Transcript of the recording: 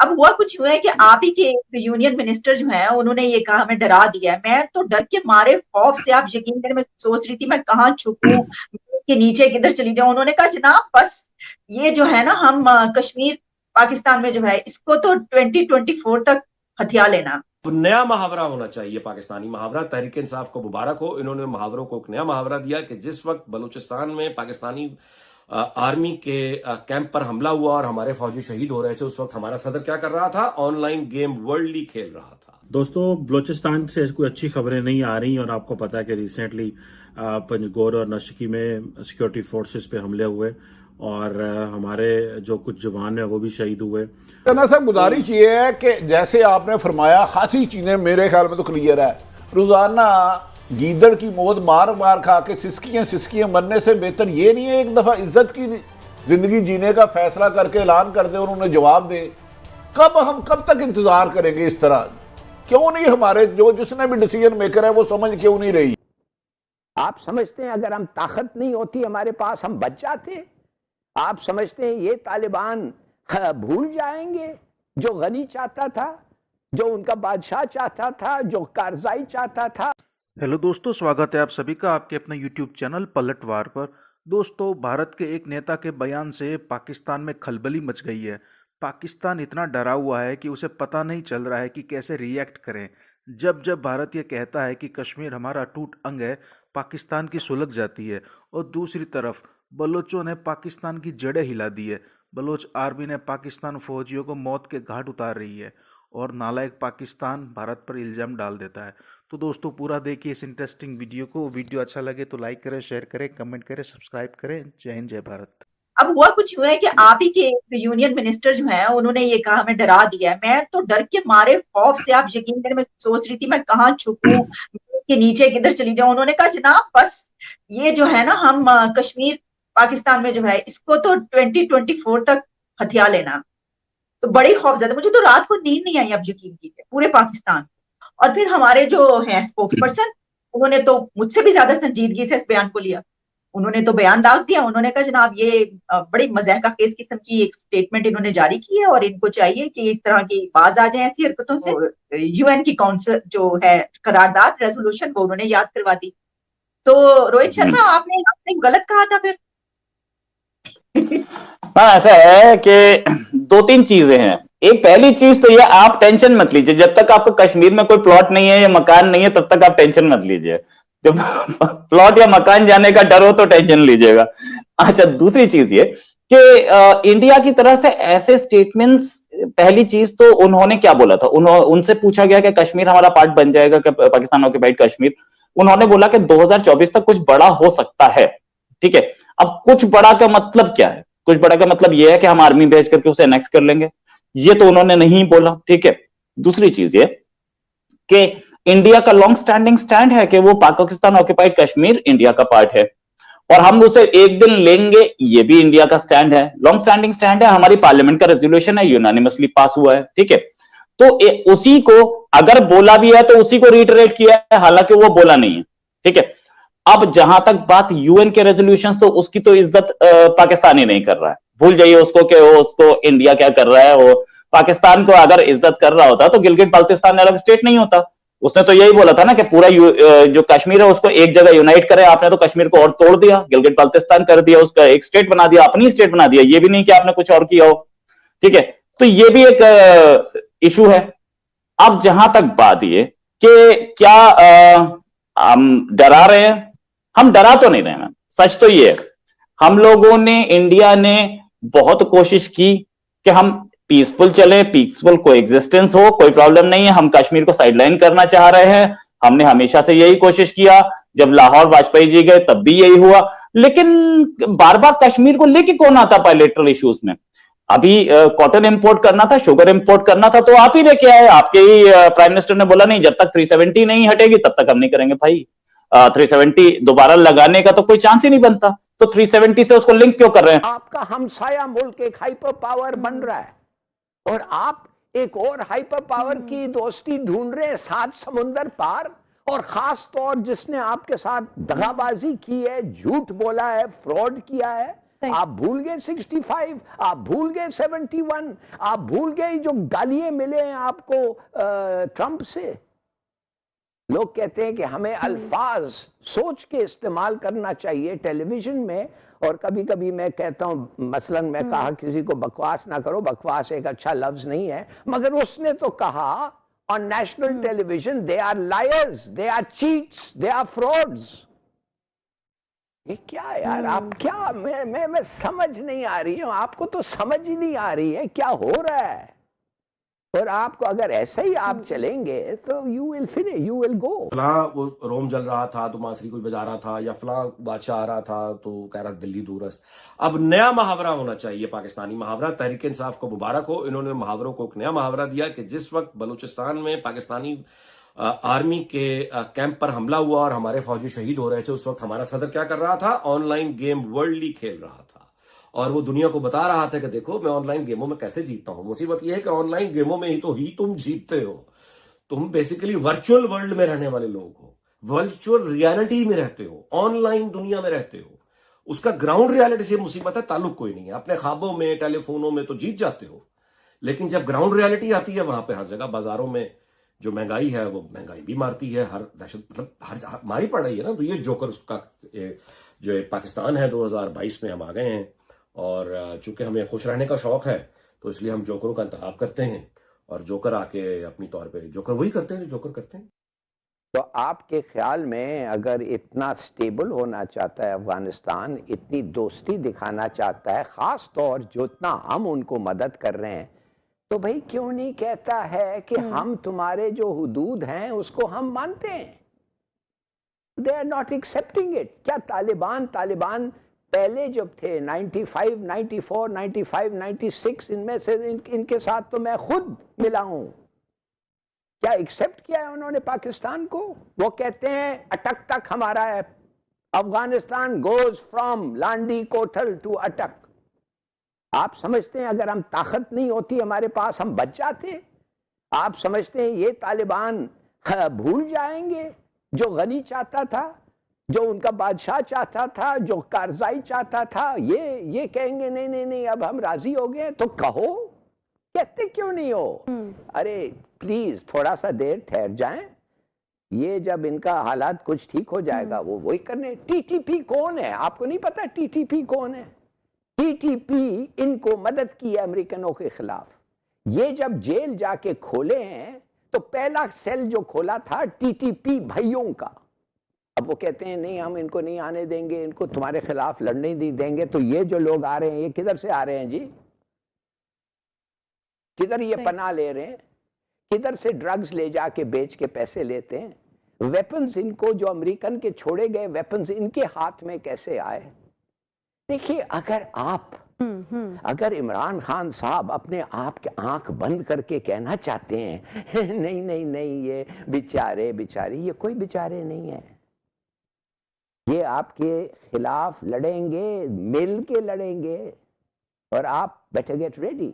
अब हुआ कुछ हुआ है कि आप ही के यूनियन मिनिस्टर जो हैं उन्होंने ये कहा, हमें डरा दिया है। मैं तो डर के मारे, खौफ से, आप यकीन करें, मैं सोच रही थी मैं कहाँ छुपूं, के नीचे किधर चली जाऊं। उन्होंने कहा जनाब बस ये जो है ना, हम कश्मीर पाकिस्तान में जो है इसको तो 2024 तक हथिया लेना। तो नया मुहावरा होना चाहिए, पाकिस्तानी मुहावरा। तहरीक इंसाफ को मुबारक हो, इन्होंने मुहावरों को एक नया मुहावरा दिया कि जिस वक्त बलूचिस्तान में पाकिस्तानी आर्मी के कैंप पर हमला हुआ और हमारे फौजी शहीद हो रहे थे, उस वक्त हमारा सदर क्या कर रहा था? ऑनलाइन गेम वर्ल्ड लीग खेल रहा था। दोस्तों, बलूचिस्तान से कोई अच्छी खबरें नहीं आ रही और आपको पता है कि रिसेंटली पंजगोर और नशकी में सिक्योरिटी फोर्सेस पे हमले हुए और हमारे जो कुछ जवान हैं वो भी शहीद हुए। ना सर, गुजारिश ये है कि जैसे आपने फरमाया, खासी चीजें मेरे ख्याल में तो क्लियर है। रोजाना गीदड़ की मौत मार मार खा के सिसकियां मरने से बेहतर ये नहीं है एक दफा इज्जत की जिंदगी जीने का फैसला करके ऐलान कर दे और उन्हें जवाब दे। कब तक इंतजार करेंगे इस तरह? क्यों नहीं हमारे जिसने भी डिसीजन मेकर है वो समझ क्यों नहीं रही? आप समझते हैं अगर हम ताकत नहीं होती हमारे पास, हम बच जाते? आप समझते हैं ये तालिबान भूल जाएंगे जो गनी चाहता था, जो उनका बादशाह चाहता था, जो कारजाई चाहता था? हेलो दोस्तों, स्वागत है आप सभी का आपके अपने यूट्यूब चैनल पलटवार पर। दोस्तों, भारत के एक नेता के बयान से पाकिस्तान में खलबली मच गई है। पाकिस्तान इतना डरा हुआ है कि उसे पता नहीं चल रहा है कि कैसे रिएक्ट करें। जब जब भारत ये कहता है कि कश्मीर हमारा अटूट अंग है, पाकिस्तान की सुलग जाती है। और दूसरी तरफ बलोचों ने पाकिस्तान की जड़ें हिला दी है। बलोच आर्मी ने पाकिस्तान फौजियों को मौत के घाट उतार रही है और नालायक पाकिस्तान भारत पर इल्जाम डाल देता है। तो दोस्तों, पूरा देखिए इस इंटरेस्टिंग वीडियो को। वीडियो अच्छा लगे तो लाइक करें, शेयर करें, कमेंट करें, सब्सक्राइब करें। जय हिंद, जय भारत। अब हुआ कुछ हुआ है कि आप ही के यूनियन मिनिस्टर जो हैं उन्होंने ये कहा, हमें डरा दिया है। मैं तो डर के मारे, खौफ से, आप यकीन करें, मैं सोच रही थी मैं कहाँ छुपूं, के नीचे किधर चली जाऊं। उन्होंने कहा जनाब बस ये जो है ना, हम कश्मीर पाकिस्तान में जो है इसको तो 2024 तक हथिया लेना। तो बड़ी खौफजदा, मुझे तो रात को नींद नहीं आई, आप यकीन कीजिए, पूरे पाकिस्तान। और फिर हमारे जो है स्पोक्स पर्सन, उन्होंने तो मुझसे भी ज्यादा संजीदगी से इस बयान को लिया। उन्होंने तो बयान दाग दिया। उन्होंने कहा जनाब ये बड़ी मज़ाक़ केस किस्म की एक स्टेटमेंट इन्होंने जारी की है और इनको चाहिए कि इस तरह की बाज आ जाए ऐसी हरकतों से। यूएन की काउंसिल जो है करारदाद रेजोल्यूशन, वो उन्होंने याद करवा दी। तो रोहित शर्मा, आपने गलत कहा था फिर। हाँ, ऐसा है कि दो तीन चीजें हैं। एक पहली चीज तो ये, आप टेंशन मत लीजिए। जब तक आपको कश्मीर में कोई प्लॉट नहीं है या मकान नहीं है तब तक आप टेंशन मत लीजिए। जब प्लॉट या मकान जाने का डर हो तो टेंशन लीजिएगा। अच्छा, दूसरी चीज ये कि इंडिया की तरह से ऐसे स्टेटमेंट्स, पहली चीज तो उन्होंने क्या बोला था, उनसे पूछा गया कि कश्मीर हमारा पार्ट बन जाएगा कि पाकिस्तान ऑक्युपाइड कश्मीर। उन्होंने बोला कि 2024 तक कुछ बड़ा हो सकता है। ठीक है, अब कुछ बड़ा का मतलब क्या है? कुछ बड़ा का मतलब यह है कि हम आर्मी भेज करके उसे एनेक्स कर लेंगे, ये तो उन्होंने नहीं बोला। ठीक है, दूसरी चीज ये कि इंडिया का लॉन्ग स्टैंडिंग स्टैंड है कि वो पाकिस्तान ऑक्युपाइड कश्मीर इंडिया का पार्ट है और हम उसे एक दिन लेंगे, ये भी इंडिया का स्टैंड है, लॉन्ग स्टैंडिंग स्टैंड है। हमारी पार्लियामेंट का रेजोल्यूशन है, यूनानिमसली पास हुआ है। ठीक है, तो उसी को अगर बोला भी है तो उसी को रिटरेट किया है, हालांकि वो बोला नहीं है। ठीक है, अब जहां तक बात यूएन के रेजोल्यूशन, तो उसकी तो इज्जत पाकिस्तान ही नहीं कर रहा है। भूल जाइए उसको कि वो उसको इंडिया क्या कर रहा है। वो पाकिस्तान को अगर इज्जत कर रहा होता तो गिलगित बाल्टिस्तान अलग स्टेट नहीं होता। उसने तो यही बोला था ना कि पूरा जो कश्मीर है उसको एक जगह यूनाइट करें। आपने तो कश्मीर को और तोड़ दिया, गिलगित बाल्टिस्तान कर दिया, उसका एक स्टेट बना दिया, अपनी स्टेट बना दिया। ये भी नहीं कि आपने कुछ और किया हो। ठीक है, तो ये भी एक इशू है। अब जहां तक बात ये कि क्या हम डरा रहे हैं, हम डरा तो नहीं रहे हैं। सच तो ये है, हम लोगों ने, इंडिया ने बहुत कोशिश की कि हम पीसफुल चले, पीसफुल कोएग्जिस्टेंस हो, कोई प्रॉब्लम नहीं है। हम कश्मीर को साइडलाइन करना चाह रहे हैं, हमने हमेशा से यही कोशिश किया। जब लाहौर वाजपेयी जी गए तब भी यही हुआ, लेकिन बार बार कश्मीर को लेके कौन आता बायलैटरल इश्यूज में? अभी कॉटन इंपोर्ट करना था, शुगर इंपोर्ट करना था, तो आप ही लेके आए। आपके ही प्राइम मिनिस्टर ने बोला नहीं, जब तक 370 नहीं हटेगी तब तक हम नहीं करेंगे। भाई 370 दोबारा लगाने का तो कोई चांस ही नहीं बनता, तो 370 से उसको लिंक क्यों कर रहे हैं? आपका हमसाया मुल्क एक हाइपर पावर बन रहा है और आप एक और हाइपर पावर की दोस्ती ढूंढ रहे हैं 7 समुंदर पार। और खास तौर जिसने आपके साथ दगाबाजी की है, झूठ बोला है, फ्रॉड किया है, आप भूल गए 65, आप भूल गए 71, आप भूल गए जो गालियां मिले हैं आपको ट्रंप से। लोग कहते हैं कि हमें अल्फाज सोच के इस्तेमाल करना चाहिए टेलीविजन में, और कभी कभी मैं कहता हूं, मसलन मैं कहा किसी को बकवास ना करो, बकवास एक अच्छा लफ्ज नहीं है, मगर उसने तो कहा on national television, they are liars, they are cheats, they are frauds. ये क्या यार, आप क्या, मैं समझ नहीं आ रही हूं, आपको तो समझ ही नहीं आ रही है क्या हो रहा है। और आपको अगर ऐसे ही आप चलेंगे तो you will finish, you will go. फला वो रोम जल रहा था तो बांसुरी कोई बजा रहा था, या फला बादशाह आ रहा था तो कह रहा दिल्ली दूरस्थ। अब नया मुहावरा होना चाहिए, पाकिस्तानी मुहावरा। तहरीक इंसाफ को मुबारक हो, इन्होंने मुहावरों को एक नया मुहावरा दिया कि जिस वक्त बलूचिस्तान में पाकिस्तानी आर्मी के कैंप पर हमला हुआ और हमारे फौजी शहीद हो रहे थे, उस वक्त हमारा सदर क्या कर रहा था, ऑनलाइन गेम वर्ल्ड लीग खेल रहा था और वो दुनिया को बता रहा था कि देखो मैं ऑनलाइन गेमों में कैसे जीतता हूं। मुसीबत यह है कि ऑनलाइन गेमों में ही तुम जीतते हो। तुम बेसिकली वर्चुअल वर्ल्ड में रहने वाले लोग हो, वर्चुअल रियलिटी में रहते हो, ऑनलाइन दुनिया में रहते हो। उसका ग्राउंड रियलिटी से मुसीबत है, ताल्लुक कोई नहीं है। अपने ख्वाबों में, टेलीफोनों में तो जीत जाते हो, लेकिन जब ग्राउंड रियलिटी आती है, वहां पे हर जगह बाजारों में जो महंगाई है वो महंगाई भी मारती है, हर दहशत मतलब हर मारी पड़ रही है ना। तो ये जोकर का जो पाकिस्तान है 2022 में हम आ गए हैं, और चूंकि हमें खुश रहने का शौक है तो इसलिए हम जोकरों का इंतखाब करते हैं, और जोकर आके अपनी तौर पे जोकर वही करते हैं जो जोकर करते हैं। तो आपके ख्याल में अगर इतना स्टेबल होना चाहता है अफगानिस्तान, इतनी दोस्ती दिखाना चाहता है, खास तौर जितना हम उनको मदद कर रहे हैं, तो भाई क्यों नहीं कहता है कि हम तुम्हारे जो हुदूद हैं उसको हम मानते हैं। They are not accepting it. क्या तालिबान पहले जब थे 95, 94, 95, 96, इनमें से इनके साथ तो मैं खुद मिला हूं, क्या एक्सेप्ट किया है उन्होंने पाकिस्तान को? वो कहते हैं अटक तक हमारा है, Afghanistan goes from Landi Kotal to Attock. आप समझते हैं अगर हम ताकत नहीं होती हमारे पास, हम बच जाते? आप समझते हैं ये तालिबान भूल जाएंगे जो गनी चाहता था, जो उनका बादशाह चाहता था, जो कारजाई चाहता था? ये कहेंगे नहीं नहीं नहीं अब हम राजी हो गए। तो कहो, कहते क्यों नहीं हो? अरे प्लीज थोड़ा सा देर ठहर जाएं, ये जब इनका हालात कुछ ठीक हो जाएगा वो वही करने। टीटीपी कौन है आपको नहीं पता? टीटीपी कौन है? टीटीपी इनको मदद की है अमेरिकनों के खिलाफ। ये जब जेल जाके खोले हैं तो पहला सेल जो खोला था टीटीपी भाइयों का। अब वो कहते हैं नहीं हम इनको नहीं आने देंगे, इनको तुम्हारे खिलाफ लड़ने नहीं देंगे। तो ये जो लोग आ रहे हैं ये किधर से आ रहे हैं जी? किधर ये पनाह ले रहे हैं? किधर से ड्रग्स ले जाके बेच के पैसे लेते हैं? वेपन्स इनको जो अमेरिकन के छोड़े गए वेपन्स इनके हाथ में कैसे आए? देखिए अगर इमरान खान साहब अपने आप के आंख बंद करके कहना चाहते हैं नहीं नहीं नहीं ये बेचारे, ये कोई बेचारे नहीं है, ये आपके खिलाफ लड़ेंगे, मिल के लड़ेंगे, और आप बेटर गेट रेडी।